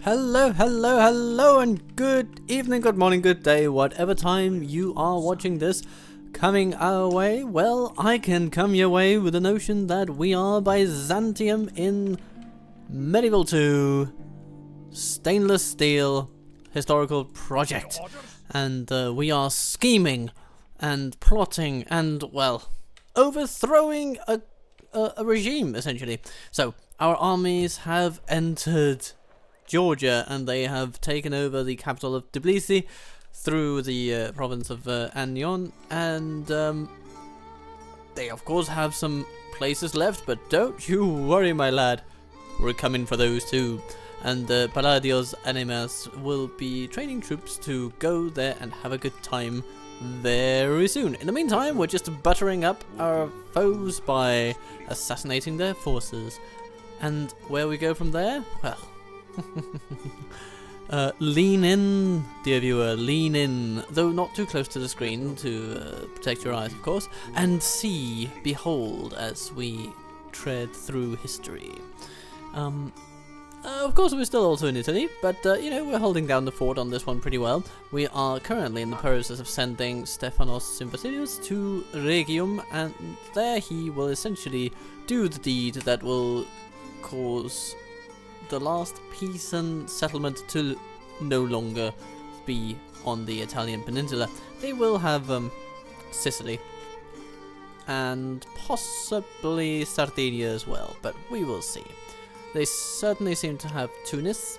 Hello, hello, hello, and good evening, good morning, good day, whatever time you are watching this. Coming our way, well, I can come your way with the notion that we are Byzantium in Medieval 2 stainless steel historical project. And we are scheming and plotting and, well, overthrowing a regime, essentially. So, our armies have entered Georgia, and they have taken over the capital of Tbilisi through the province of Anion, and they of course have some places left, but don't you worry, my lad, we're coming for those too. And Palladios Animas will be training troops to go there and have a good time very soon. In the meantime, we're just buttering up our foes by assassinating their forces. And where we go from there? Well, lean in, dear viewer, lean in, though not too close to the screen to protect your eyes, of course, and see, behold, as we tread through history. Of course, we're still also in Italy, but, you know, we're holding down the fort on this one pretty well. We are currently in the process of sending Stephanos Sympathilius to Rhegium, and there he will essentially do the deed that will cause the last peace and settlement to no longer be on the Italian peninsula. They will have Sicily and possibly Sardinia as well, but we will see. They certainly seem to have Tunis,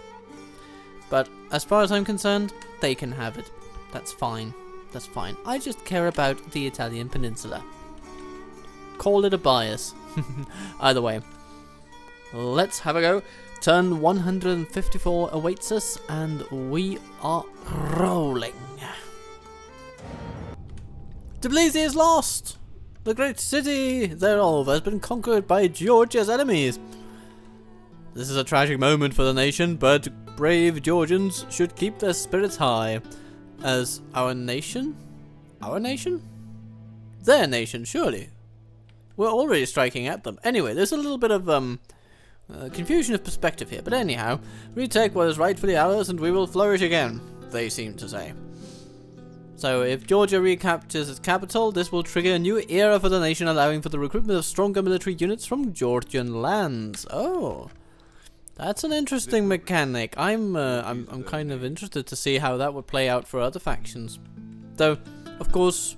but as far as I'm concerned, they can have it. That's fine. That's fine. I just care about the Italian peninsula. Call it a bias. Either way, let's have a go. Turn 154 awaits us, and we are rolling. Tbilisi is lost! The great city thereof has been conquered by Georgia's enemies. This is a tragic moment for the nation, but brave Georgians should keep their spirits high. As our nation? Our nation? Their nation, surely. We're already striking at them. Anyway, there's a little bit of, confusion of perspective here, but anyhow, retake what is rightfully ours and we will flourish again, they seem to say. So if Georgia recaptures its capital, this will trigger a new era for the nation, allowing for the recruitment of stronger military units from Georgian lands. Oh, that's an interesting mechanic. I'm kind of interested to see how that would play out for other factions. Though, of course,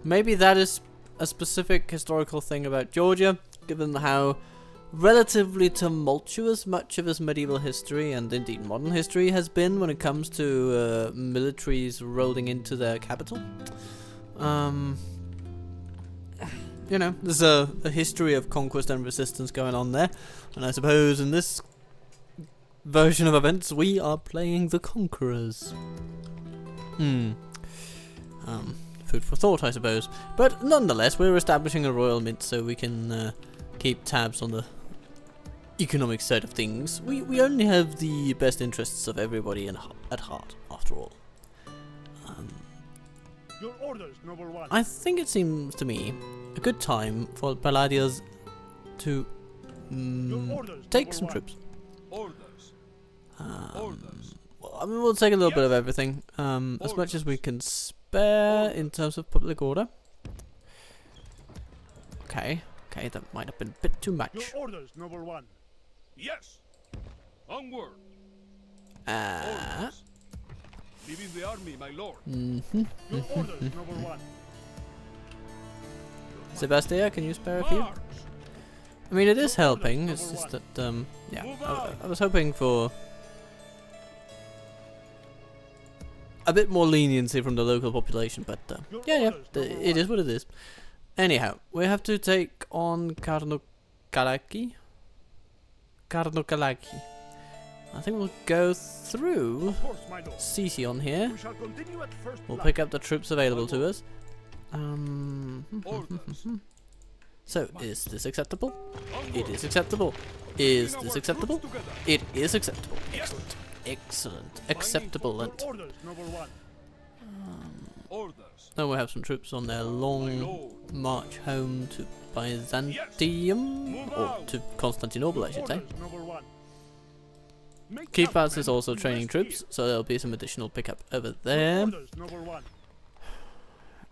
maybe that is a specific historical thing about Georgia, given how relatively tumultuous much of its medieval history and indeed modern history has been when it comes to militaries rolling into their capital. You know, there's a history of conquest and resistance going on there, and I suppose in this version of events we are playing the conquerors. Food for thought, I suppose. But nonetheless, we're establishing a royal mint so we can keep tabs on the economic side of things. We only have the best interests of everybody at heart, after all. Your orders, noble one. I think it seems to me a good time for Palladios to take some troops. Orders. Orders. Well, I mean, we'll take a little bit of everything, as much as we can spare in terms of public order. Okay, that might have been a bit too much. Your orders, noble one. Yes. Onward. Orders. Leaving the army, my lord. Your orders, noble one. Sebastia, can you spare a few? I mean, it is helping. It's just that, yeah, I was hoping for a bit more leniency from the local population, but yeah, it is what it is. Anyhow, we have to take on Karnokalaki. I think we'll go through Sicyon here. We'll pick up the troops available to us. So, is this acceptable? It is acceptable. Is this acceptable? It is acceptable. Excellent. Excellent. Acceptable. Then we'll have some troops on their long march home to Byzantium, or to Constantinople, I should say. Keep Fast is also training troops, so there'll be some additional pickup over there. Orders, noble one.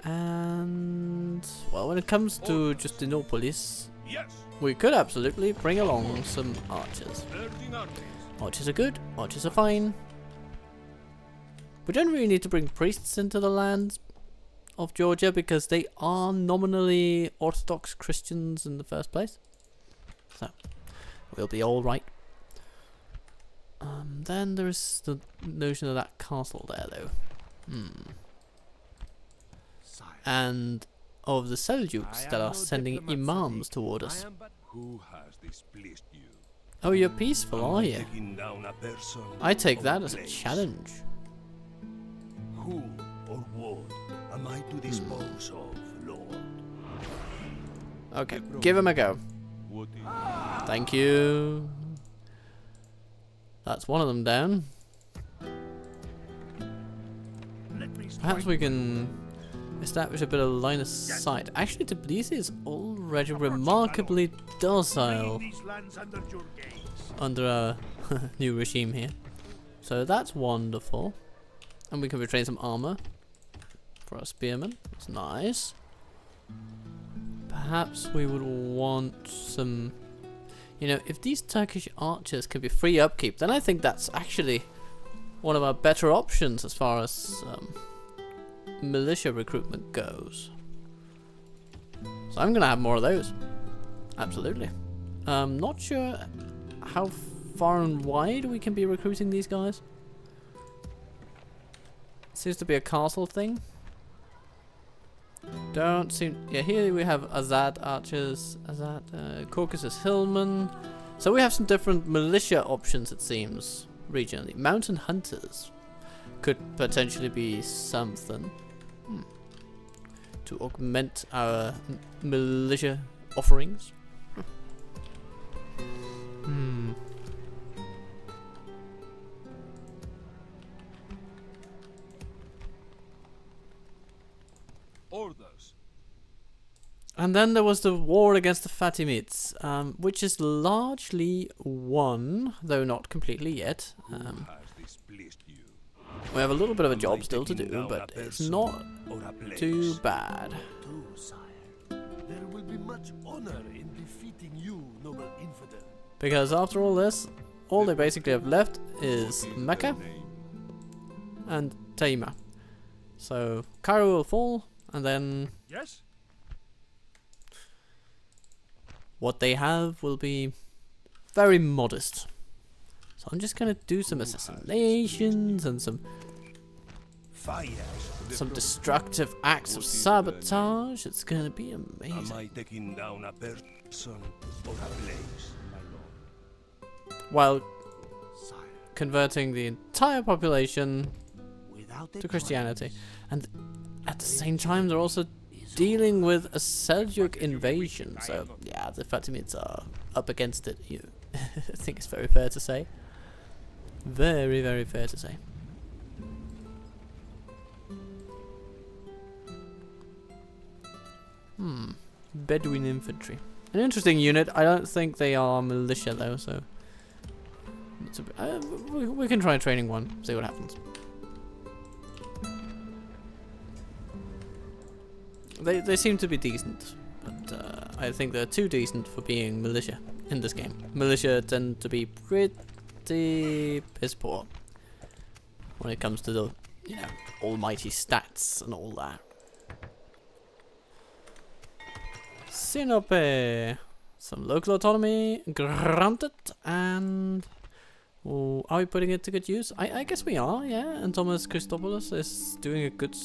And well, when it comes to Justinopolis, Yes. we could absolutely bring along some archers. 13 armies. Archers are good, archers are fine. We don't really need to bring priests into the lands of Georgia because they are nominally Orthodox Christians in the first place. So, we'll be alright. Then there's the notion of that castle there though. And of the Seljuks that are sending imams toward us. Who has displeased you? Oh, you're peaceful, are you? Taking down a person I take that or as a place. challenge. Who or what am I to dispose of, Lord? Okay, give him a go. What is Thank you. That's one of them down. Perhaps we can establish a bit of line of sight. Actually, Tbilisi is already remarkably docile these lands under your gaze? under our new regime here. So that's wonderful. And we can retrain some armor for our spearmen. That's nice. Perhaps we would want some... You know, if these Turkish archers can be free upkeep, then I think that's actually one of our better options as far as militia recruitment goes. So I'm gonna have more of those. Absolutely. Not sure how far and wide we can be recruiting these guys. Seems to be a castle thing. Don't seem... Yeah, here we have Azad archers, Caucasus hillmen. So we have some different militia options, it seems, regionally. Mountain hunters could potentially be something to augment our militia offerings. Orders. And then there was the war against the Fatimids, which is largely won, though not completely yet. Who has displeased you? We have a little bit of a Am job I still to taking do, down but a it's person not or a place? too bad. Too, sire. There will be much honor in defeating you, noble infidel. Because after all this, all they basically have left is What is Mecca their name? and Taima. So Cairo will fall, and then Yes? what they have will be very modest. So I'm just gonna do some assassinations and some Fire. destructive acts of What is their name? sabotage. It's gonna be Am amazing. I taking down a person or a place, my lord? While Sire. converting the entire population Without to Christianity. And at the same time, they're also dealing with a Seljuk invasion. So, yeah, the Fatimids are up against it. I think it's very fair to say. Very, very fair to say. Bedouin infantry. An interesting unit. I don't think they are militia, though, so... we can try training one, see what happens. They seem to be decent, but I think they're too decent for being militia in this game. Militia tend to be pretty piss poor when it comes to the, you know, almighty stats and all that. Sinope, some local autonomy granted, and are we putting it to good use? I guess we are, yeah. And Thomas Christopoulos is doing a good.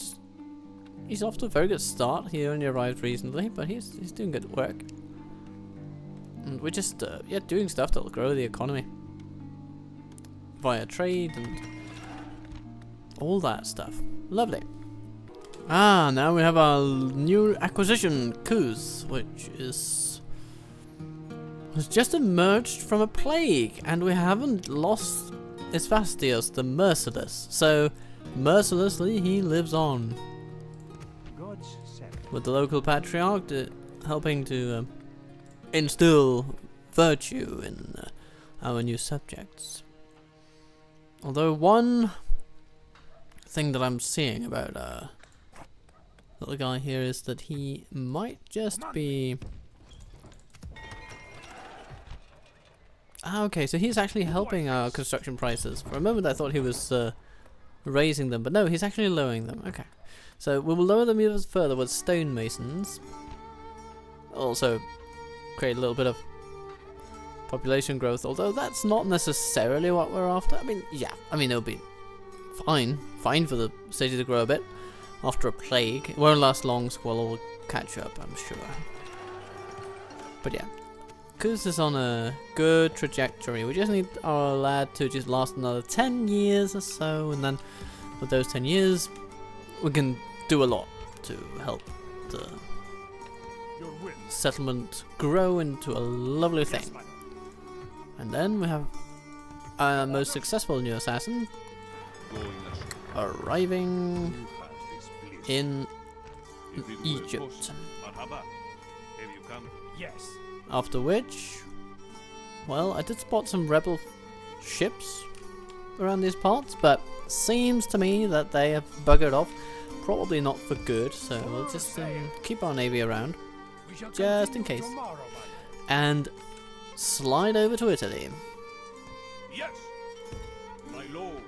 He's off to a very good start. He only arrived recently, but he's doing good work. And we're just yeah, doing stuff that'll grow the economy via trade and all that stuff. Lovely. Ah, now we have our new acquisition, Kuz, which has just emerged from a plague, and we haven't lost Isvastios the Merciless. So mercilessly he lives on. With the local patriarch helping to instill virtue in our new subjects. Although one thing that I'm seeing about little guy here is that he might just be... Ah, okay, so he's actually helping our construction prices. For a moment I thought he was raising them, but no, he's actually lowering them. Okay, so we will lower them even further with stonemasons. Also create a little bit of population growth, although that's not necessarily what we're after. I mean, yeah, I mean, it'll be fine for the city to grow a bit after a plague. It won't last long, Squall will catch up, I'm sure. But yeah, Kuz is on a good trajectory. We just need our lad to just last another 10 years or so, and then with those 10 years, we can do a lot to help the settlement grow into a lovely thing. And then we have our most successful new assassin arriving in Egypt. After which, well, I did spot some rebel ships around these parts, but seems to me that they have buggered off. Probably not for good, so we'll just keep our navy around, just in case. And slide over to Italy. Yes, my lord.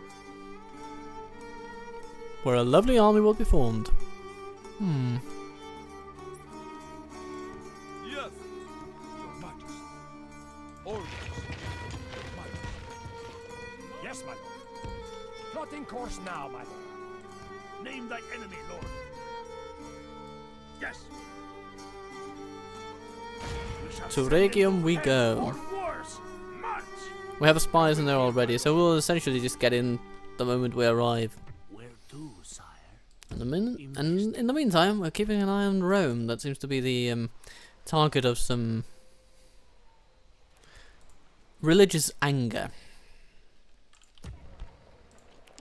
Where a lovely army will be formed. Yes, your majesty. Orders. Your majesty. Yes, my lord. Plotting course now, my lord. Name thy enemy, lord. Yes. To Rhegium we go. We have spies in there already, so we'll essentially just get in the moment we arrive. Where to, sire? And in the meantime, we're keeping an eye on Rome. That seems to be the target of some religious anger.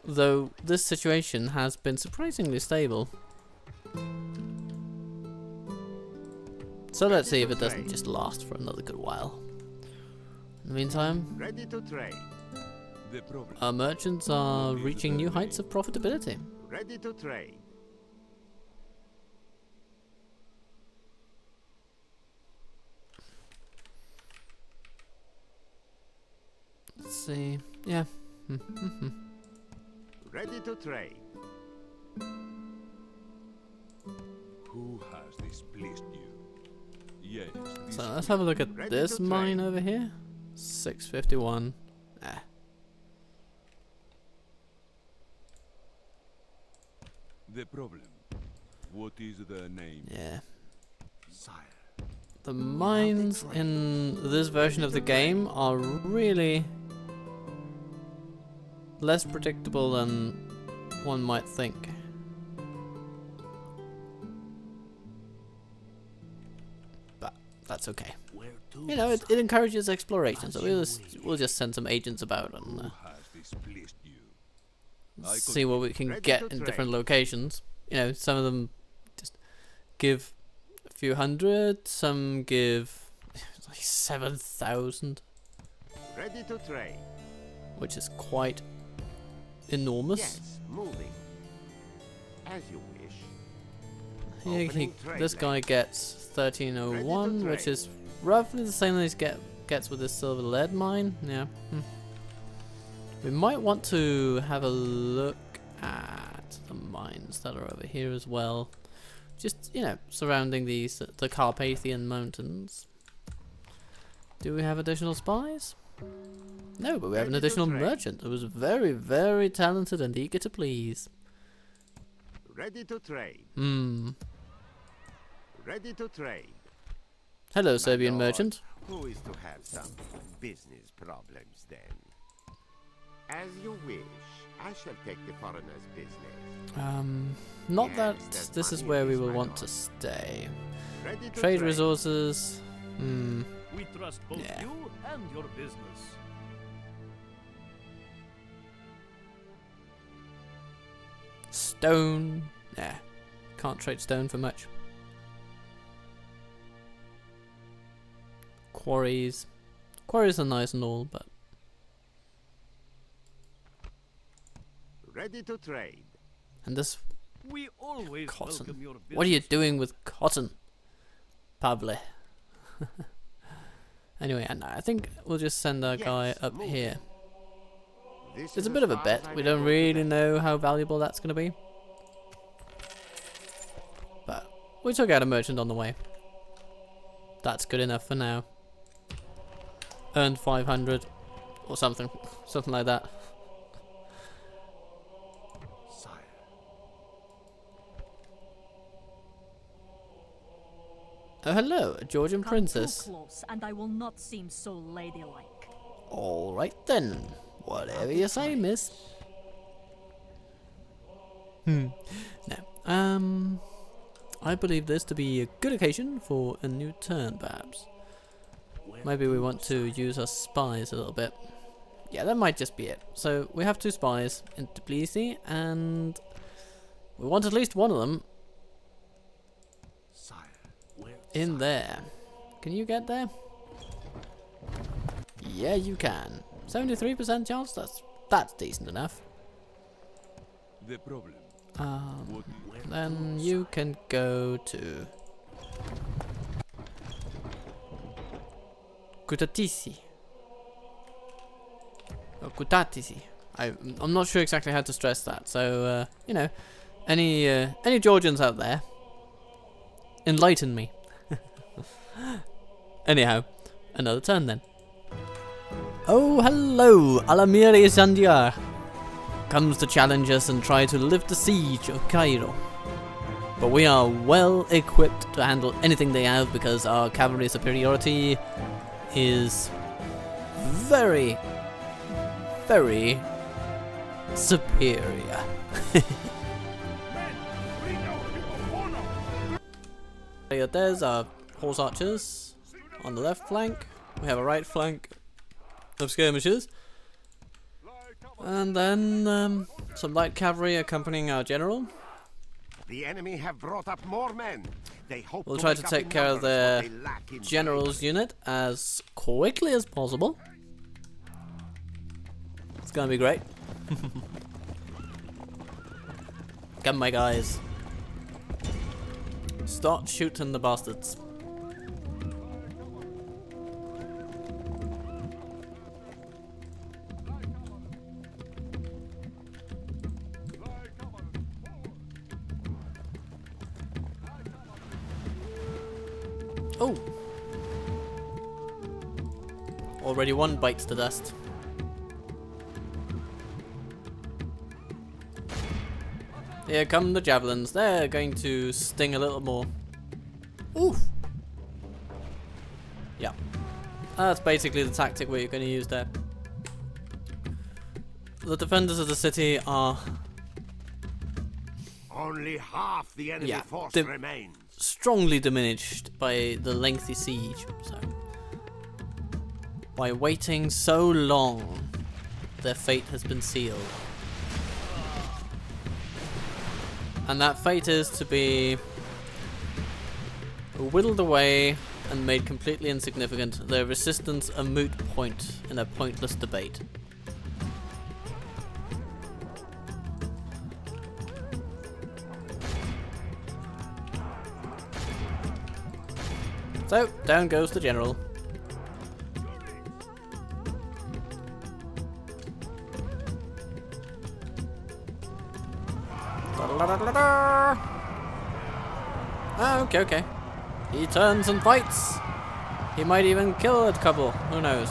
Though this situation has been surprisingly stable. So let's see if it doesn't just last for another good while. In the meantime, Ready to trade. our merchants are reaching new heights of profitability. Ready to trade. Let's see. Yeah. Ready to trade. Who has displeased you? Yes. So let's have a look at this mine over here. 651. The problem. What is the name? Yeah. Sire. The mines in this version of the game are really less predictable than one might think. But that's okay. You know, it encourages exploration, so we'll just send some agents about and Who has displeased you? see what we can get in different locations. You know, some of them just give a few hundred, some give like 7,000, Ready to trade. which is quite enormous. Yes, moving. As you wish. This guy gets 1301, which is roughly the same as he gets with this silver lead mine. Yeah. We might want to have a look at the mines that are over here as well. Just, you know, surrounding the Carpathian Mountains. Do we have additional spies? No, but we have an additional merchant who was very, very talented and eager to please. Ready to trade. Ready to trade. Hello, Serbian merchant. Who is to have some business problems then? As you wish. I shall take the foreigner's business. Not Yes, that there's this is money where in we this, will my want lord. to stay. Ready to Trade trade. resources. We trust both Yeah. you and your business. Stone. Nah. Can't trade stone for much. Quarries. Quarries are nice and all, but ready to trade. And this We always cotton. welcome your business. What are you doing with cotton, Pavle? Anyway, and I think we'll just send our guy Yes, up move. here. This It's is a as bit of a far bet. as I We may don't go really today. know how valuable that's going to be. But we took out a merchant on the way. That's good enough for now. Earned 500 or something. Something like that. Sire. Oh, hello, a Georgian Come princess. too close, and I will not seem so ladylike. Alright then. Whatever you say, miss. No. I believe this to be a good occasion for a new turn, perhaps. Maybe we want to use our spies a little bit. Yeah, that might just be it. So, we have 2 spies in Tbilisi, and we want at least one of them Sire. Where? in there. Can you get there? Yeah, you can. 73% chance? That's decent enough. The problem. Where? Then you can go to Kutatisi. Or Kutatisi. I'm not sure exactly how to stress that. So you know, any Georgians out there, enlighten me. Anyhow, another turn then. Oh, hello, Alamiri Zandiar comes to challenge us and try to lift the siege of Cairo. But we are well equipped to handle anything they have because our cavalry superiority is very, very superior. There's our horse archers on the left flank. We have a right flank of skirmishers. And then some light cavalry accompanying our general. The enemy have brought up more men. They hope We'll try to make up take in care of numbers their what they lack in general's bravery. unit as quickly as possible. It's gonna be great. Come, my guys. Start shooting the bastards. Oh! Already one bites the dust. Here come the javelins. They're going to sting a little more. Oof! Yeah. That's basically the tactic we're going to use there. The defenders of the city are Only half the enemy Yeah, force the- remains. strongly diminished by the lengthy siege. So, by waiting so long, their fate has been sealed. And that fate is to be whittled away and made completely insignificant, their resistance a moot point in a pointless debate. So, down goes the general. Ah, okay. He turns and fights. He might even kill a couple. Who knows?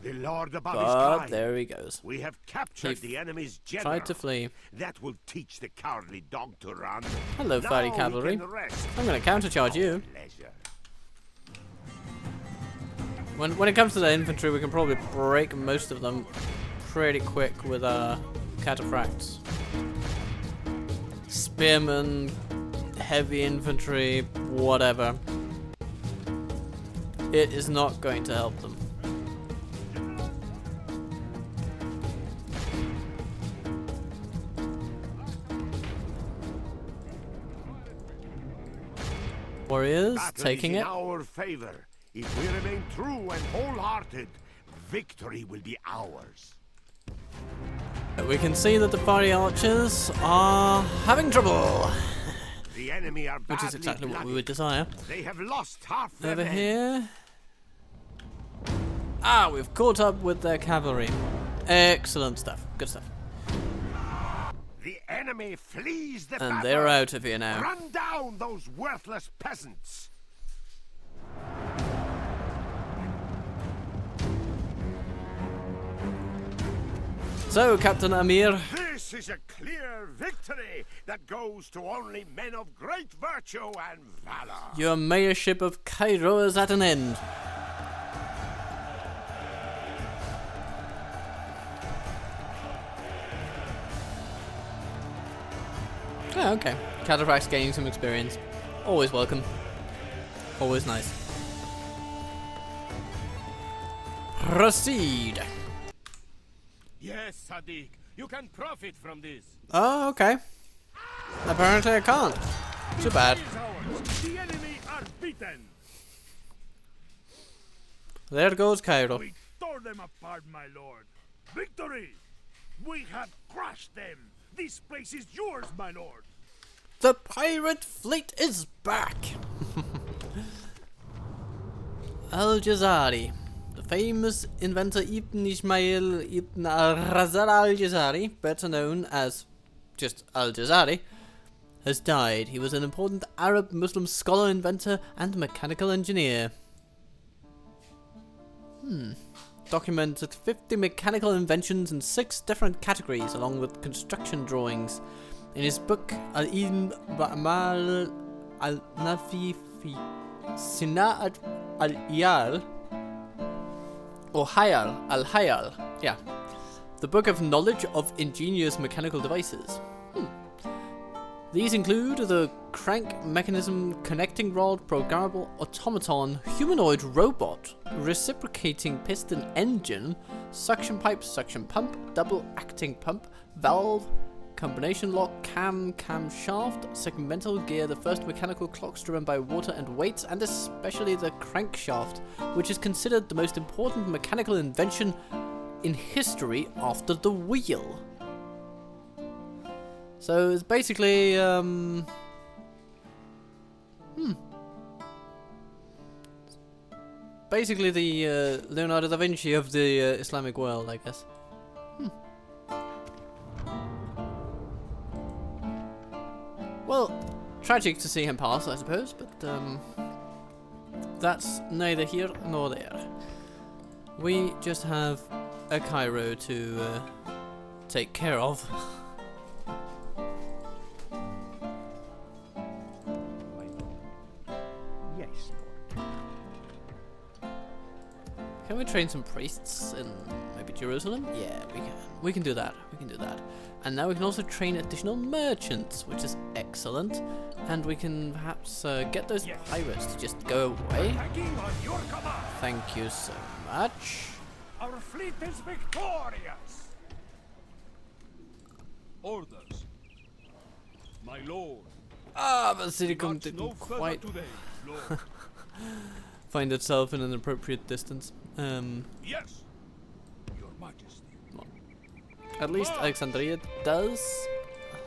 The Lord above is But crying. there he goes. We have captured He the enemy's general. Tried to flee. That will teach the cowardly dog to run. Hello, Now fairy we cavalry. can rest. I'm going to countercharge you. Pleasure. When it comes to the infantry, we can probably break most of them pretty quick with cataphracts. Spearmen, heavy infantry, whatever. It is not going to help them. Warriors Battle taking is in it. our favor. If we remain true and wholehearted, Victory will be ours. We can see that the fiery archers are having trouble, The enemy are which is badly exactly what we bloodied. would desire. They have lost half their Over men. here. Ah, we've caught up with their cavalry. Excellent stuff. Good stuff. The enemy flees the And battle. they're out of here now. Run down those worthless peasants. So, Captain Amir, This is a clear victory that goes to only men of great virtue and valor. your mayorship of Cairo is at an end. Oh, okay. Cataphrax gaining some experience. Always welcome. Always nice. Proceed. Yes, Sadiq. You can profit from this. Oh, okay. Apparently I can't. Too bad. It is ours. The enemy are beaten. There goes Cairo. We tore them apart, my lord. Victory! We have crushed them. This place is yours, my lord. The pirate fleet is back! Al-Jazari. The famous inventor Ibn Ismail Ibn al-Razal al-Jazari, better known as just Al-Jazari, has died. He was an important Arab Muslim scholar, inventor, and mechanical engineer. Documented 50 mechanical inventions in 6 different categories, along with construction drawings. In his book Al-Ilm Ba'mal Al-Nafi fi Sina'at Al-Iyal, or Hayal, Al-Hayal, yeah. The Book of Knowledge of Ingenious Mechanical Devices. These include the crank mechanism, connecting rod, programmable automaton, humanoid robot, reciprocating piston engine, suction pipe, suction pump, double acting pump, valve, combination lock, camshaft, segmental gear, the first mechanical clocks driven by water and weights, and especially the crankshaft, which is considered the most important mechanical invention in history after the wheel. So it's basically, basically the Leonardo da Vinci of the Islamic world, I guess. Well, tragic to see him pass, I suppose, but that's neither here nor there. We just have a Cairo to take care of. Yes, Lord. Can we train some priests in maybe Jerusalem? Yeah, we can. We can do that. We can do that. And now we can also train additional merchants, which is excellent. And we can perhaps get those pirates to just go away. Attacking on your command. Thank you so much. Our fleet is victorious. Orders. My lord. Ah, but Citycom March no didn't further quite today, lord. find itself in an appropriate distance. Yes. Your majesty. At least Alexandria does.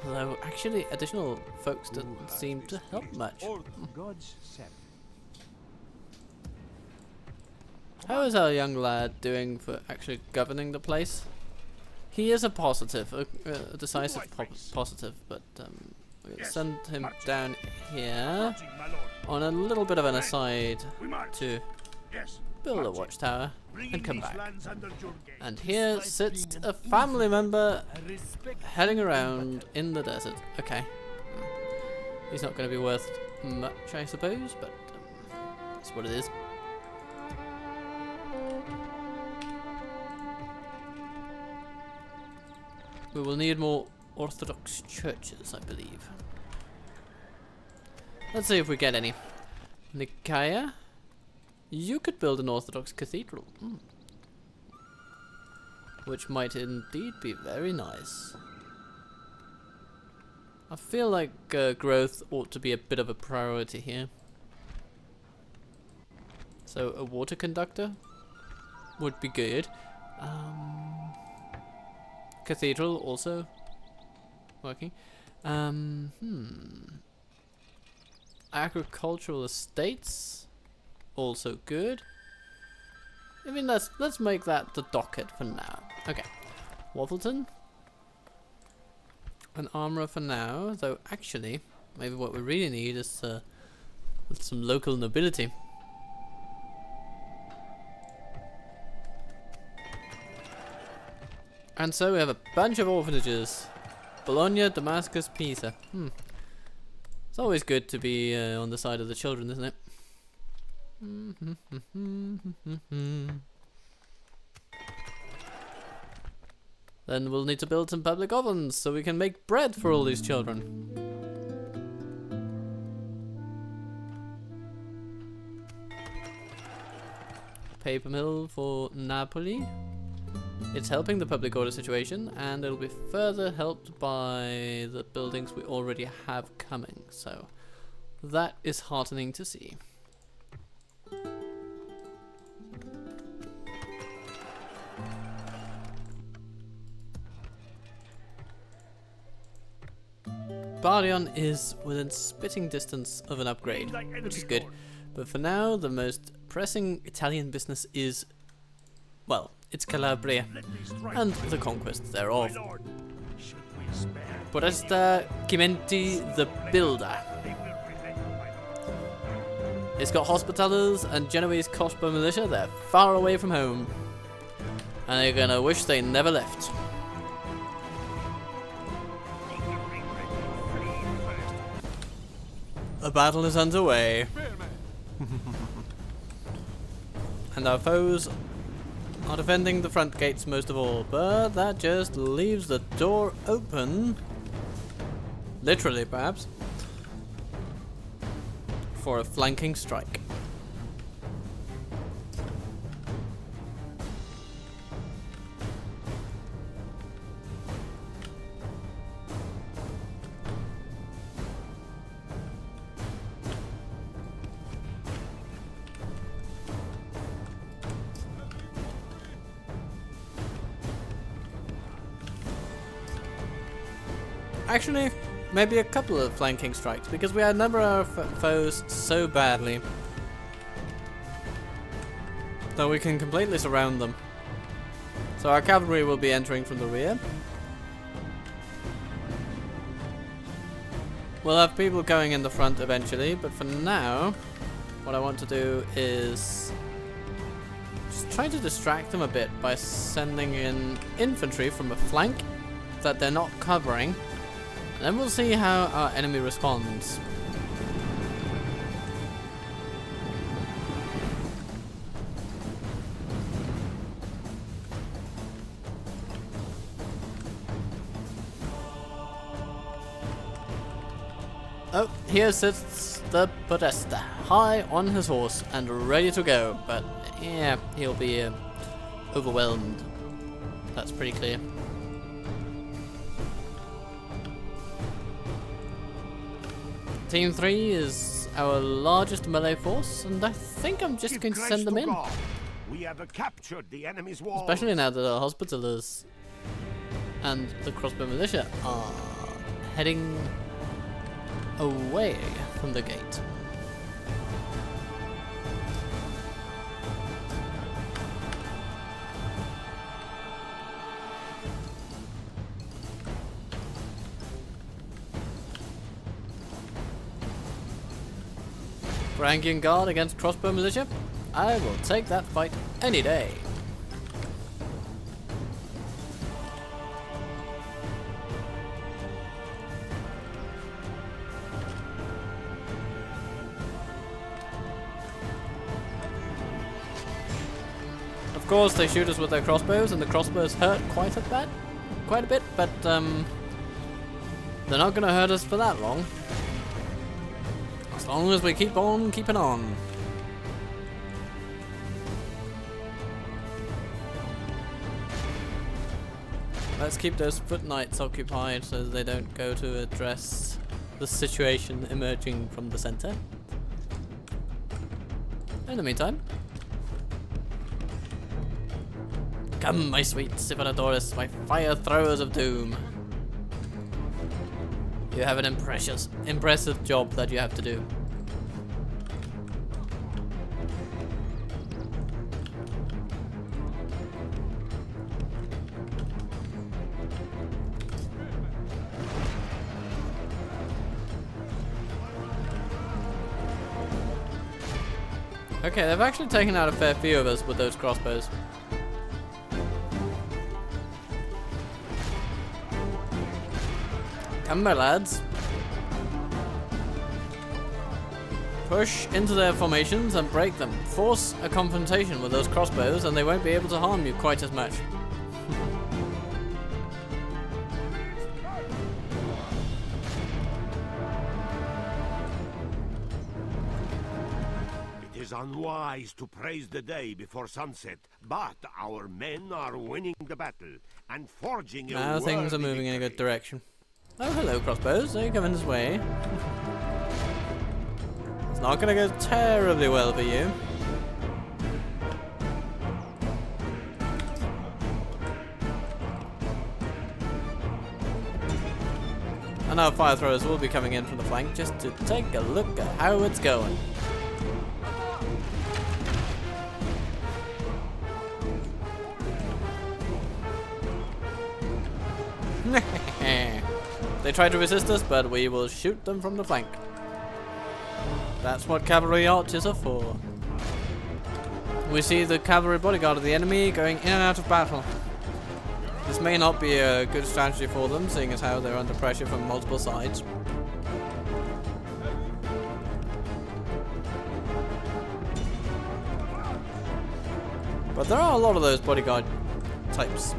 Though actually additional folks doesn't seem to help much. Order. God's servant. How is our young lad doing for actually governing the place? He is a positive, a decisive positive, but we'll send him down here Marching, my lord. on a little bit of an aside We march. to Yes. build a Marching. watchtower Bringing and come these back. lands under your gate. And here sits a family member heading around in the desert. Okay. He's not going to be worth much, I suppose, but that's what it is. We will need more Orthodox churches, I believe. Let's see if we get any. Nicaea? You could build an Orthodox cathedral. Which might indeed be very nice. I feel like growth ought to be a bit of a priority here. So, a water conductor? would be good. Cathedral also working. Agricultural estates also good. I mean, let's make that the docket for now. Okay, Waffleton, an armorer for now. Though actually, maybe what we really need is some local nobility. And so we have a bunch of orphanages. Bologna, Damascus, Pisa. It's always good to be on the side of the children, isn't it? Then we'll need to build some public ovens so we can make bread for all these children. Paper mill for Napoli. It's helping the public order situation, and it'll be further helped by the buildings we already have coming, so that is heartening to see. Bardion is within spitting distance of an upgrade, which is good, but for now the most pressing Italian business is, well, it's Calabria and the conquest thereof. Podesta Chimenti the Builder. It's got Hospitallers and Genoese crossbow militia. They're far away from home, and they're gonna wish they never left. The battle is underway. And our foes are defending the front gates most of all, but that just leaves the door open, literally perhaps, for a flanking strike. Actually, maybe a couple of flanking strikes, because we outnumber our foes so badly that we can completely surround them. So our cavalry will be entering from the rear. We'll have people going in the front eventually, but for now, what I want to do is just try to distract them a bit by sending in infantry from a flank that they're not covering. Then we'll see how our enemy responds. Oh, here sits the Podesta, high on his horse and ready to go, but yeah, he'll be overwhelmed. That's pretty clear. Team 3 is our largest melee force, and I think I'm just going to send them in. We have captured the enemy's walls. Especially now that the Hospitallers and the crossbow militia are heading away from the gate. Varangian Guard against crossbow militia? I will take that fight any day. Of course, they shoot us with their crossbows, and the crossbows hurt quite a bit, but they're not going to hurt us for that long. As long as we keep on keeping on. Let's keep those foot knights occupied so they don't go to address the situation emerging from the center. In the meantime, Come, my sweet Siphonodoris, my fire throwers of doom. You have an impressive job that you have to do. Okay, they've actually taken out a fair few of us with those crossbows. Come my lads. Push into their formations and break them. Force a confrontation with those crossbows and they won't be able to harm you quite as much. It is unwise to praise the day before sunset, but our men are winning the battle and forging a Now things are worthy moving in a good victory. direction. Oh, hello, crossbows. They're coming this way. It's not going to go terribly well for you. And our fire throwers will be coming in from the flank just to take a look at how it's going. They try to resist us, but we will shoot them from the flank. That's what cavalry archers are for. We see the cavalry bodyguard of the enemy going in and out of battle. This may not be a good strategy for them, seeing as how they're under pressure from multiple sides. But there are a lot of those bodyguard types.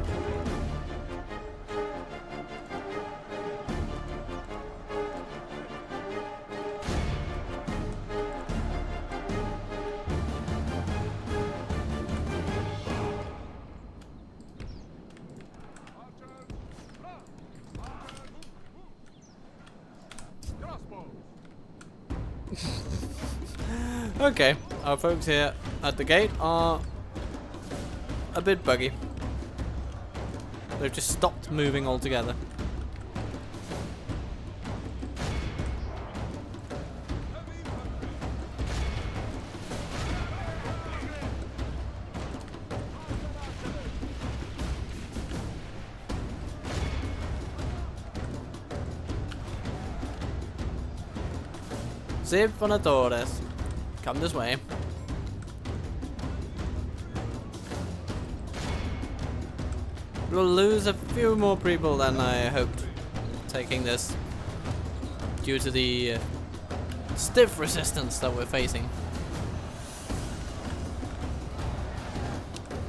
Okay, our folks here at the gate are a bit buggy. They've just stopped moving altogether. Siphonodoris. Come this way. We'll lose a few more people than I hoped taking this due to the stiff resistance that we're facing.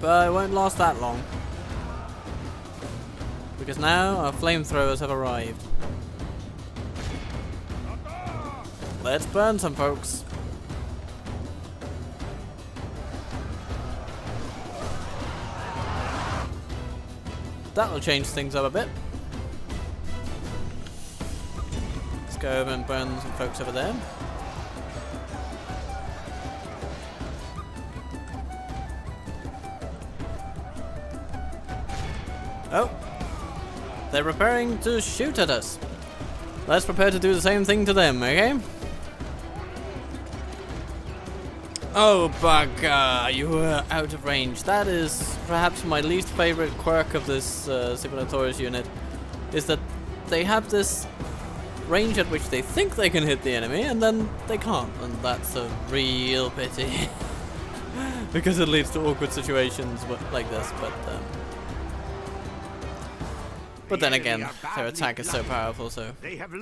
But it won't last that long. Because now our flamethrowers have arrived. Let's burn some folks. That'll change things up a bit. Let's go over and burn some folks over there. Oh, they're preparing to shoot at us. Let's prepare to do the same thing to them, okay? Oh, bugger, you were out of range. That is perhaps my least favorite quirk of this Siphonodoris unit, is that they have this range at which they think they can hit the enemy, and then they can't, and that's a real pity. Because it leads to awkward situations like this, but then again, their attack is so powerful, so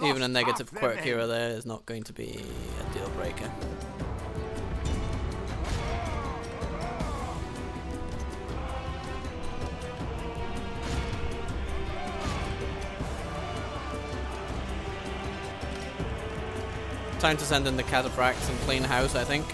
even a negative quirk here or there is not going to be a deal breaker. Time to send in the cataphracts and clean house, I think.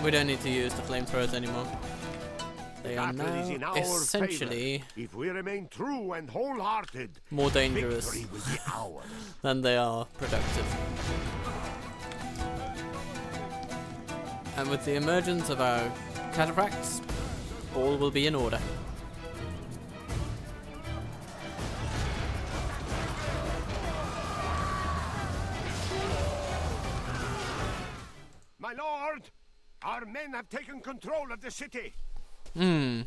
We don't need to use the flamethrowers anymore. They are Battle is in now our essentially favor. If we remain true and wholehearted, more dangerous victory will be ours. than they are productive. And with the emergence of our cataphracts, all will be in order. My lord, our men have taken control of the city. I'm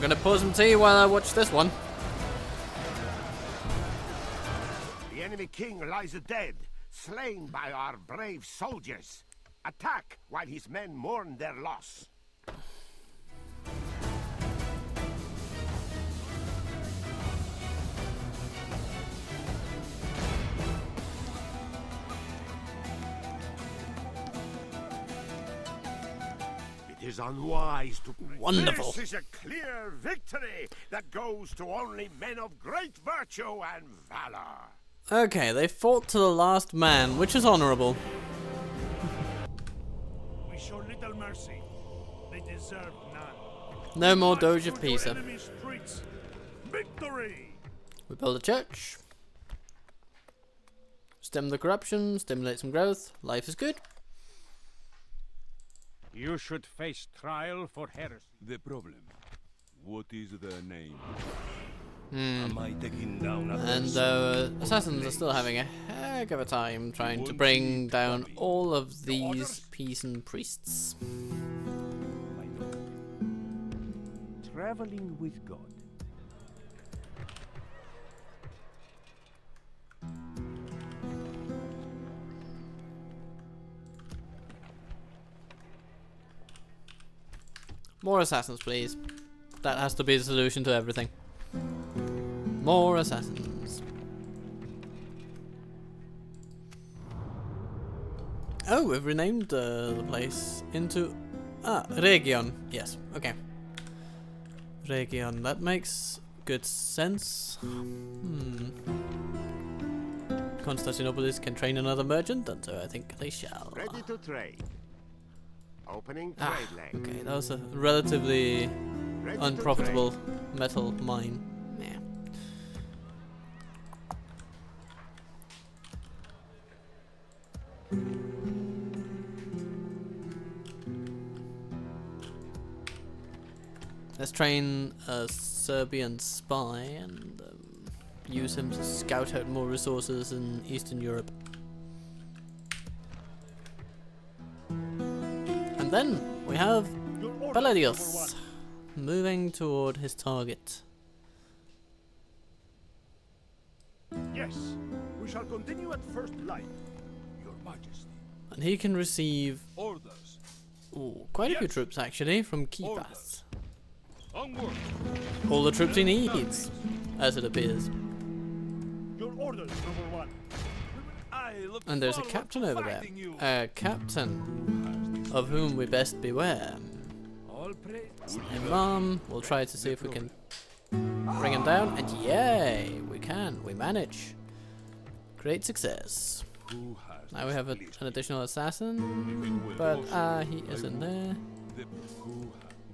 gonna pour some tea while I watch this one. The enemy king lies dead, slain by our brave soldiers. Attack while his men mourn their loss. It is unwise to pray. Wonderful. This is a clear victory that goes to only men of great virtue and valor. Okay, they fought to the last man, which is honorable. We show little mercy. They deserve none. No more March Doge of through your Pisa. enemy streets. Victory! We build a church. Stem the corruption, stimulate some growth. Life is good. You should face trial for heresy. The problem. What is the name? Am I taking down And assassins are still having a heck of a time trying to bring down all of these peasant priests. Traveling with God. More assassins, please. That has to be the solution to everything. More assassins. Oh, we've renamed the place into... Region. Yes, okay. Region. That makes good sense. Constantinopolis can train another merchant, and so I think they shall. Ready to trade. Opening trade lane. Okay, that was a relatively Ready to unprofitable metal mine. Yeah. Let's train a Serbian spy and use him to scout out more resources in Eastern Europe. And then we have Your order, Palladius moving toward his target. Yes, we shall continue at first light. Your Majesty. And he can receive Orders. quite a few Yes. troops actually from Kievath. Onward. All the troops he needs, as it appears. Your orders, number one. I look And there's a forward captain to over there. fighting you. A captain of whom we best beware. All praise. Imam, we'll try to see if we can bring him down. And yay, we can. We manage. Great success. Who has Now we have an additional assassin, Will but also he isn't there.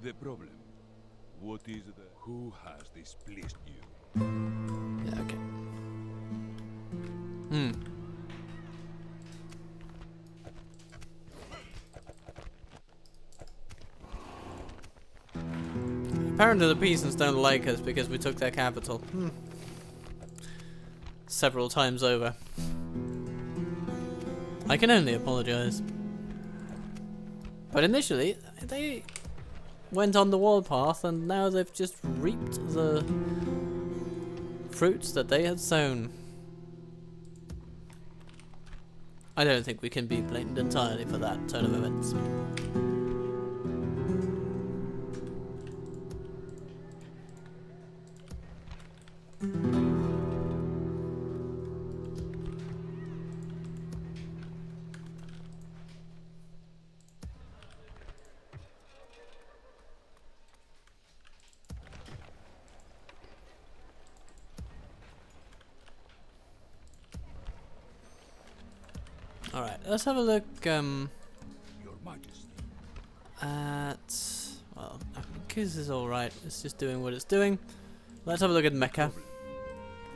the problem. What is the who has displeased you? Yeah, okay. Apparently the peasants don't like us because we took their capital. Several times over. I can only apologize. But initially, they went on the warpath and now they've just reaped the fruits that they had sown. I don't think we can be blamed entirely for that turn of events. Alright, let's have a look. Your Majesty. This is alright. It's just doing what it's doing. Let's have a look at Mecca.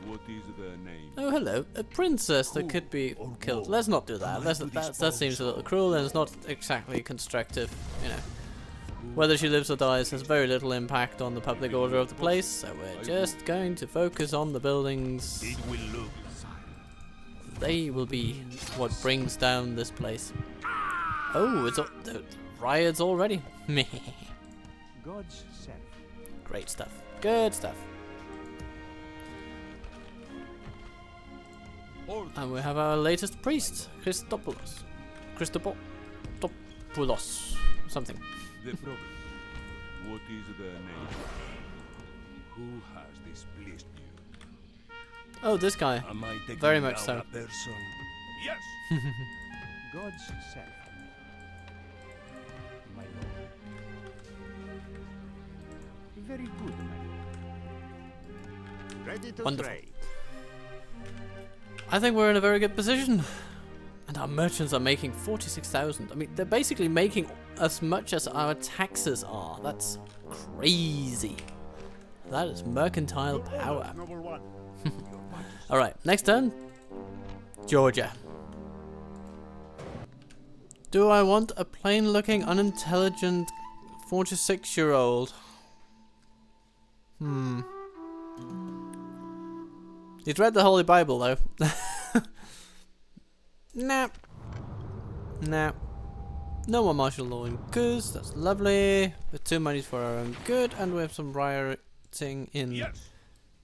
What is their name? Oh, hello. A princess that could be killed. Let's not do that. That seems a little cruel and it's not exactly constructive, you know. Whether she lives or dies has very little impact on the public order of the place, so we're just going to focus on the buildings. It will look. They will be what brings down this place. Oh, the riot's already. God's self. Great stuff. Good stuff. And we have our latest priest, Christopoulos. Something. The problem. What is their name? Who has displeased you? Oh, this guy. Am I taking Very much down so. a person? Yes. God's self. My lord. Very good, my lord. Ready to Wonderful. trade. I think we're in a very good position. And our merchants are making 46,000. I mean, they're basically making as much as our taxes are. That's crazy. That is mercantile power. Noble one. Alright, next turn. Georgia. Do I want a plain-looking, unintelligent 46-year-old? He's read the Holy Bible, though. Nah. Nah. No more martial law in Kuz. That's lovely. With 2 monies for our own good, and we have some rioting in Yes.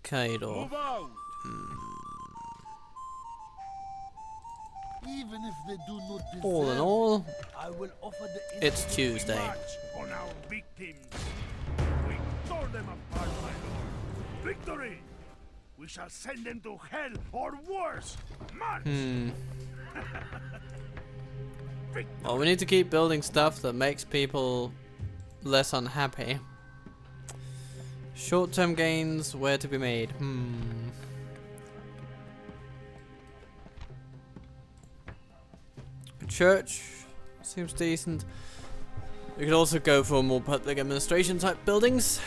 Cairo. Move out. Even if they do not deserve, All in all, I will offer the it's Tuesday. March on our victims. We tore them apart, my lord. Victory! We shall send them to hell or worse. March! Well, we need to keep building stuff that makes people less unhappy. Short-term gains, where to be made? Church seems decent. We could also go for more public administration type buildings.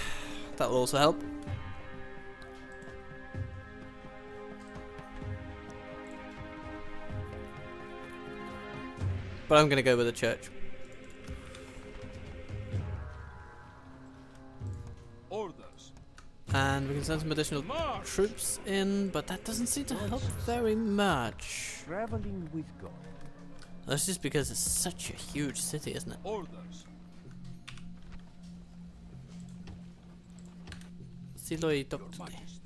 That'll also help. But I'm gonna go with the church. Orders. And we can send some additional troops in, but that doesn't seem to help very much. Traveling with God. That's just because it's such a huge city, isn't it? Orders. Siloi Your Majesty.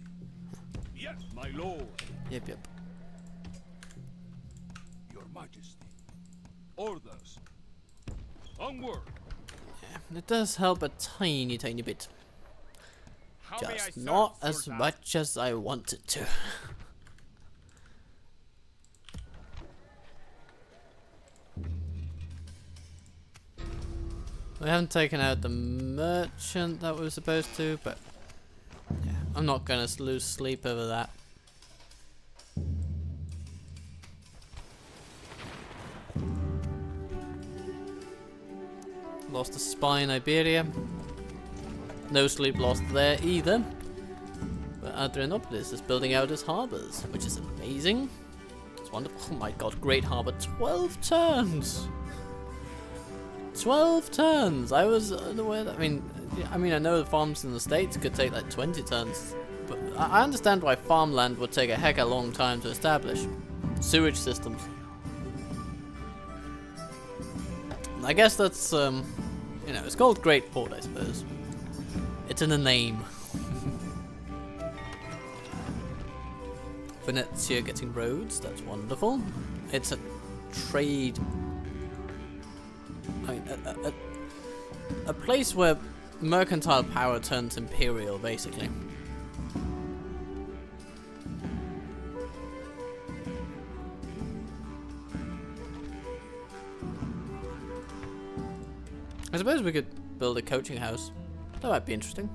Yes, my lord. Yep, yep. Your Majesty. Orders. Onward. Yeah, it does help a tiny, tiny bit. How may I Just serve, not as Sultan? much as I wanted to. We haven't taken out the merchant that we were supposed to, but yeah, I'm not gonna lose sleep over that. Lost a spy in Iberia. No sleep lost there either. But Adrianopolis is building out its harbours, which is amazing. It's wonderful. Oh my god, great harbour. 12 turns! 12 turns! I was unaware that, I mean, I know the farms in the States could take like 20 turns, but I understand why farmland would take a heck of a long time to establish. Sewage systems. I guess that's, you know, it's called Great Port, I suppose. It's in the name. Venezia getting roads, that's wonderful. It's a trade... I mean, a place where mercantile power turns imperial, basically. I suppose we could build a coaching house. That might be interesting.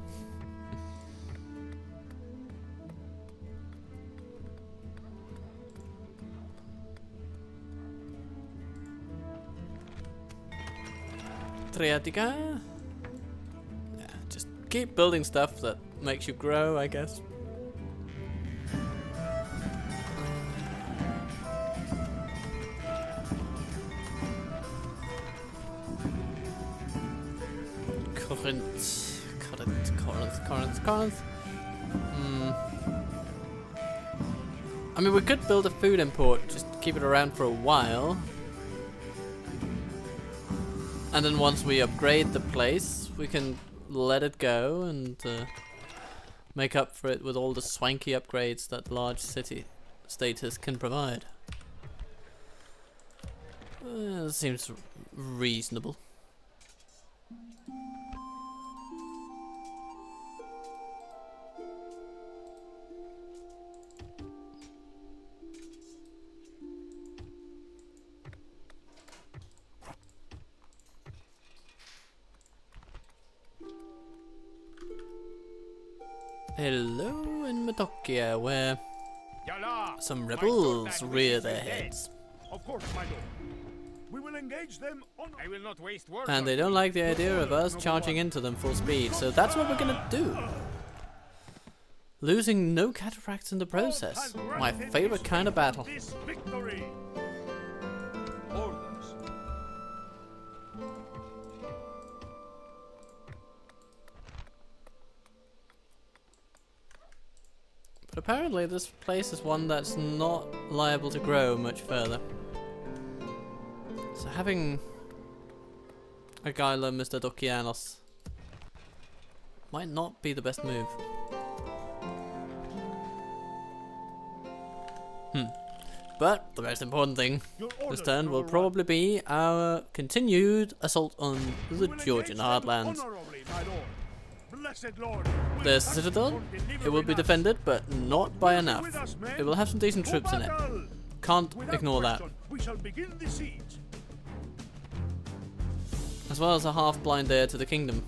Triatica? Yeah, just keep building stuff that makes you grow, I guess. Corinth. I mean, we could build a food import, just keep it around for a while. And then once we upgrade the place, we can let it go and make up for it with all the swanky upgrades that large city status can provide. Seems reasonable. Hello in Metokia, where some rebels rear their heads. Of course, my lord. We will engage them on. I will not waste words. And they don't like the idea of us charging into them full speed, so that's what we're gonna do. Losing no cataracts in the process. My favorite kind of battle. This victory. Orders. But apparently this place is one that's not liable to grow much further. So having a guy like Mr. Dokianos might not be the best move. But the most important thing this turn will probably be our continued assault on the Georgian heartlands. There's a citadel. It will be defended, but not by enough. It will have some decent troops in it. Can't ignore that. We shall begin the siege. As well as a half-blind heir to the kingdom.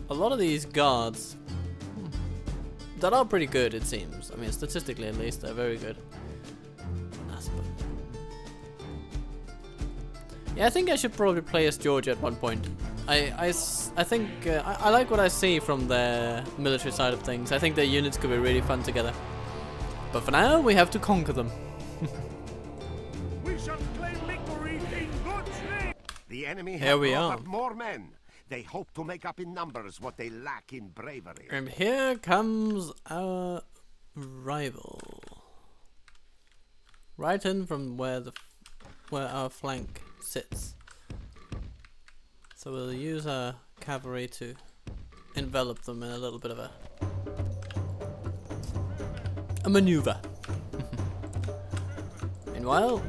A lot of these guards that are pretty good, it seems. I mean, statistically at least, they're very good. Yeah, I think I should probably play as Georgia at one point. I think I like what I see from their military side of things. I think their units could be really fun together. But for now, we have to conquer them. We shall claim victory in God's name. The enemy Here have we brought are. up more men. They hope to make up in numbers what they lack in bravery. And here comes our rival. Right in from where our flank sits. So we'll use our cavalry to envelop them in a little bit of a maneuver. Meanwhile,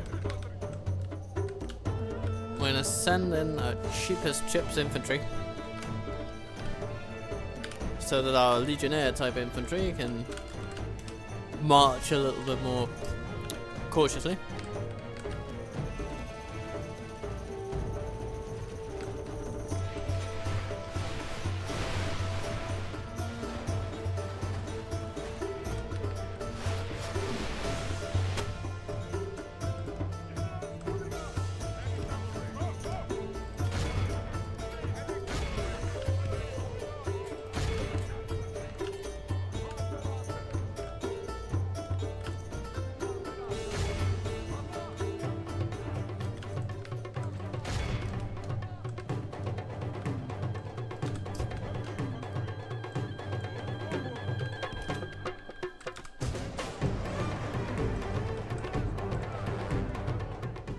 we're gonna send in our cheapest chips infantry so that our legionnaire type infantry can march a little bit more cautiously.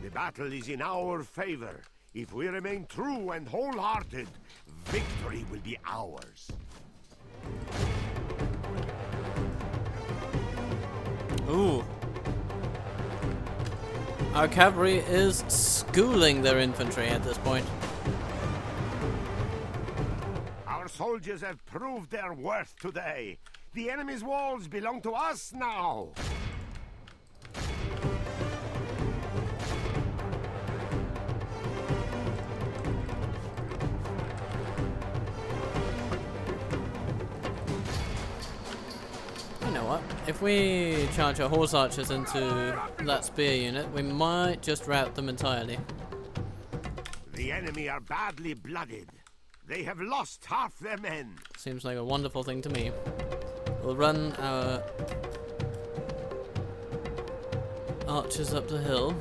The battle is in our favor. If we remain true and wholehearted, victory will be ours. Ooh. Our cavalry is schooling their infantry at this point. Our soldiers have proved their worth today. The enemy's walls belong to us now. You know what? If we charge our horse archers into that spear unit, we might just rout them entirely. The enemy are badly blooded. They have lost half their men. Seems like a wonderful thing to me. We'll run our archers up the hill.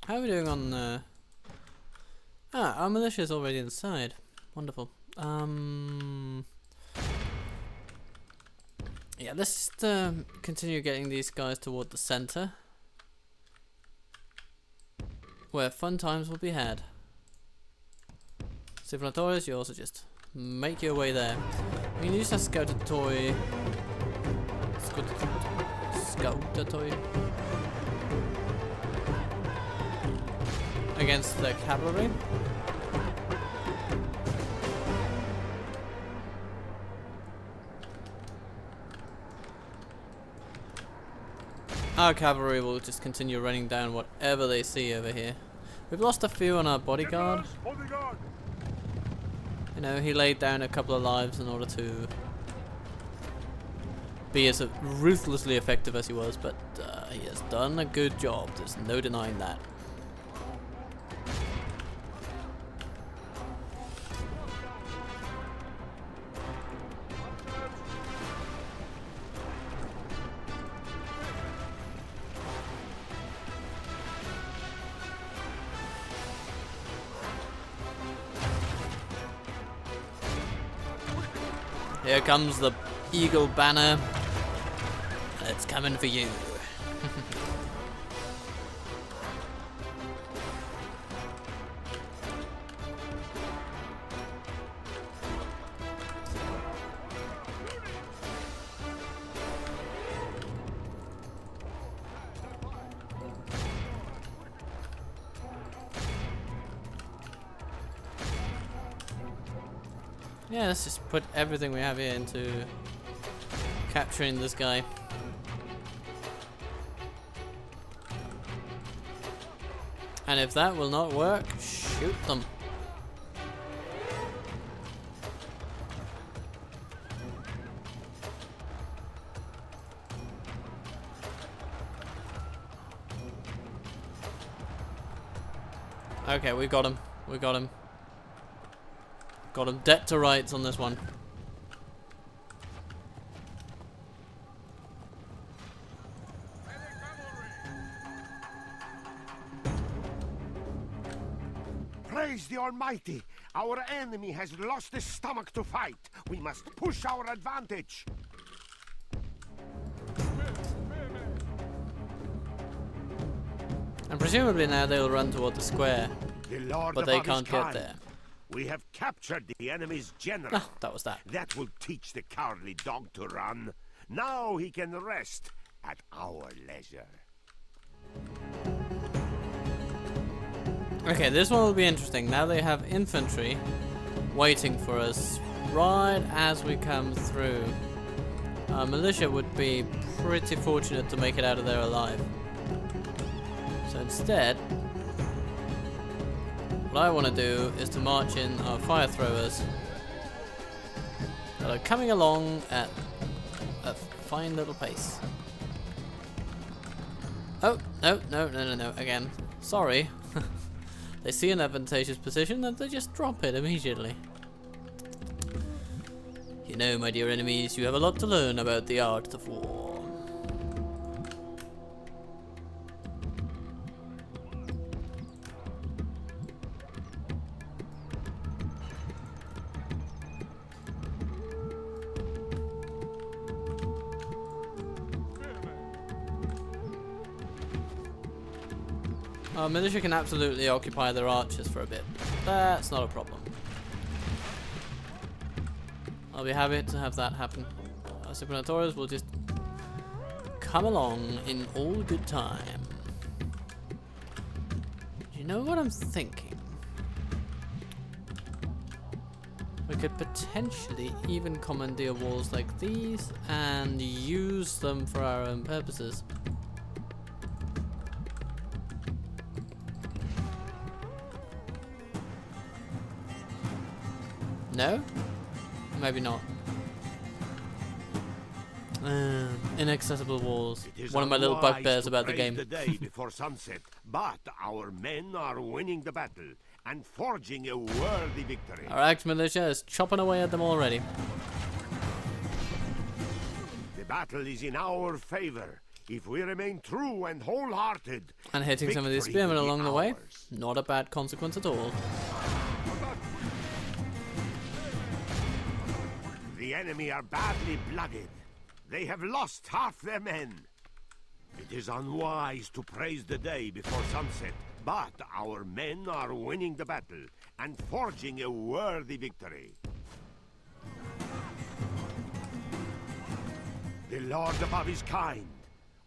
How are we doing on our militia is already inside. Wonderful. Yeah, let's just continue getting these guys toward the center, where fun times will be had. Civilizators, you also just make your way there. You can use a scoutatoy. Against the cavalry. Our cavalry will just continue running down whatever they see over here. We've lost a few on our bodyguard. You know, he laid down a couple of lives in order to be as ruthlessly effective as he was, but he has done a good job. There's no denying that. Here comes the eagle banner. It's coming for you. Yeah, let's just put everything we have here into capturing this guy. And if that will not work, shoot them. Okay, we got him. We got him. Got him dead to rights on this one. Praise the Almighty! Our enemy has lost his stomach to fight. We must push our advantage. And presumably now they'll run toward the square, The Lord but they above is can't get kind. there. We have captured the enemy's general. Ah, that was that. That will teach the cowardly dog to run. Now he can rest at our leisure. Okay, this one will be interesting. Now they have infantry waiting for us right as we come through. Our militia would be pretty fortunate to make it out of there alive. So instead, what I want to do is to march in our fire throwers that are coming along at a fine little pace. Oh, no, again. Sorry. They see an advantageous position and they just drop it immediately. You know, my dear enemies, you have a lot to learn about the art of war. Our militia can absolutely occupy their archers for a bit. That's not a problem. I'll be happy to have that happen. Our Supernators will just come along in all good time. You know what I'm thinking? We could potentially even commandeer walls like these and use them for our own purposes. No? Maybe not. Inaccessible walls. One of my little bugbears about the game. The day before sunset, but our men are winning the battle and forging a worthy victory. Our axe militia is chopping away at them already. The battle is in our favor if we remain true and wholehearted. And hitting some of these Victory spearmen will be along the way, ours. not a bad consequence at all. The enemy are badly blooded. They have lost half their men. It is unwise to praise the day before sunset, but our men are winning the battle and forging a worthy victory. The Lord above is kind.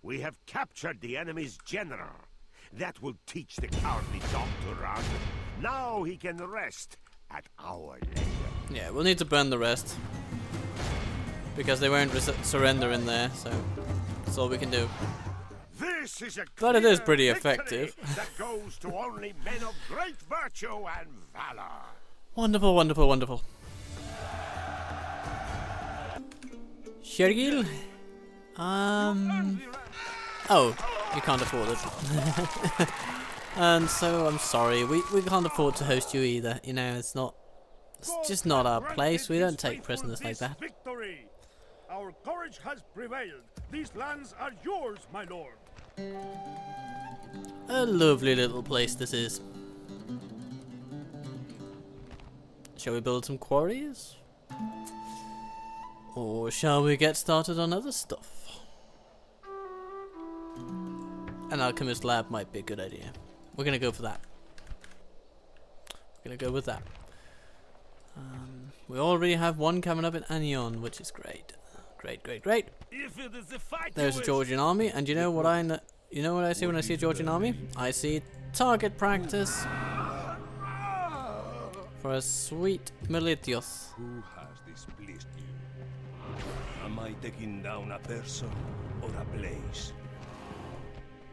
We have captured the enemy's general. That will teach the cowardly dog to run. Now he can rest at our leisure. Yeah, we'll need to burn the rest. Because they won't surrender in there, so that's all we can do. This is a But it is clear pretty victory effective. that goes to only men of great virtue and valor. Wonderful, wonderful, wonderful. Shergil? Oh, you can't afford it. And so I'm sorry, we can't afford to host you either. You know, it's just not our place. We don't take prisoners like that. Victory! Our courage has prevailed. These lands are yours, my lord. A lovely little place this is. Shall we build some quarries? Or shall we get started on other stuff? An alchemist lab might be a good idea. We're gonna go for that. We're gonna go with that. We already have one coming up in Anion, which is great. Great, great, great. If it is the fight There's a Georgian army, and you know what you know what I see when I see a Georgian army? I see target practice for a sweet Militios. Who has displeased you? Am I taking down a person or a place?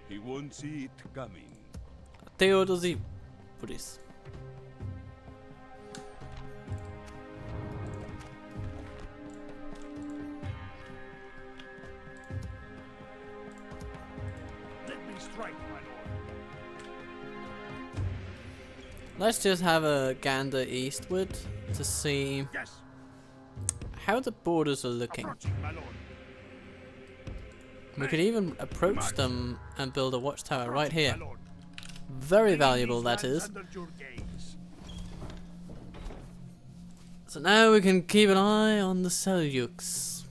He won't see it coming. Theodosi Puris. Let me strike, my lord. Let's just have a gander eastward to see Yes, how the borders are looking. approaching, my lord. We could even approach them and build a watchtower right Approaching, here. my lord. Very valuable, These that lands is. under your gaze. So now we can keep an eye on the Seljuks.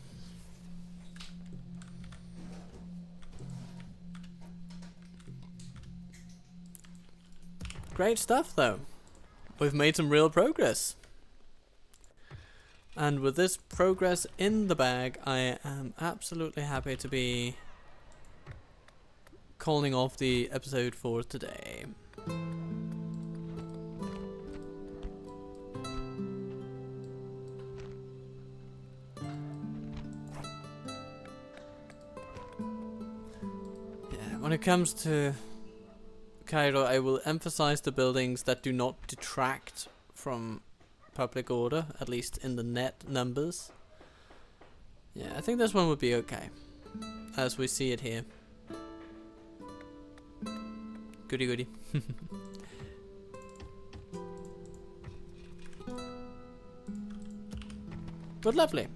Great stuff, though. We've made some real progress. And with this progress in the bag, I am absolutely happy to be calling off the episode for today. Yeah, when it comes to Cairo, I will emphasize the buildings that do not detract from public order, at least in the net numbers. Yeah, I think this one would be okay, as we see it here. Goody goody. But lovely.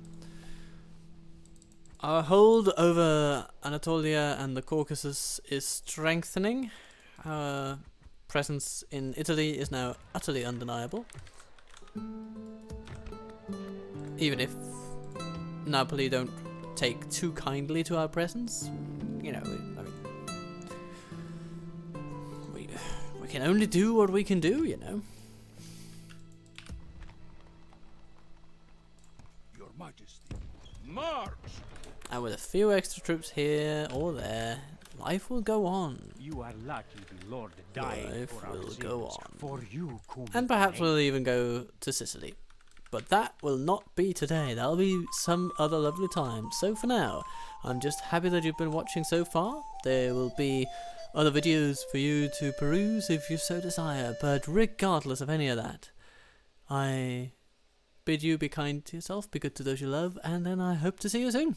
Our hold over Anatolia and the Caucasus is strengthening. Our presence in Italy is now utterly undeniable. Even if Napoli don't take too kindly to our presence, you know, I mean, we can only do what we can do, you know. Your Majesty, march! And with a few extra troops here or there, life will go on. You are lucky the Lord died Life for our will sins. go on. For you, And perhaps we'll even go to Sicily. But that will not be today. That'll be some other lovely time. So for now, I'm just happy that you've been watching so far. There will be other videos for you to peruse if you so desire. But regardless of any of that, I bid you be kind to yourself, be good to those you love, and then I hope to see you soon.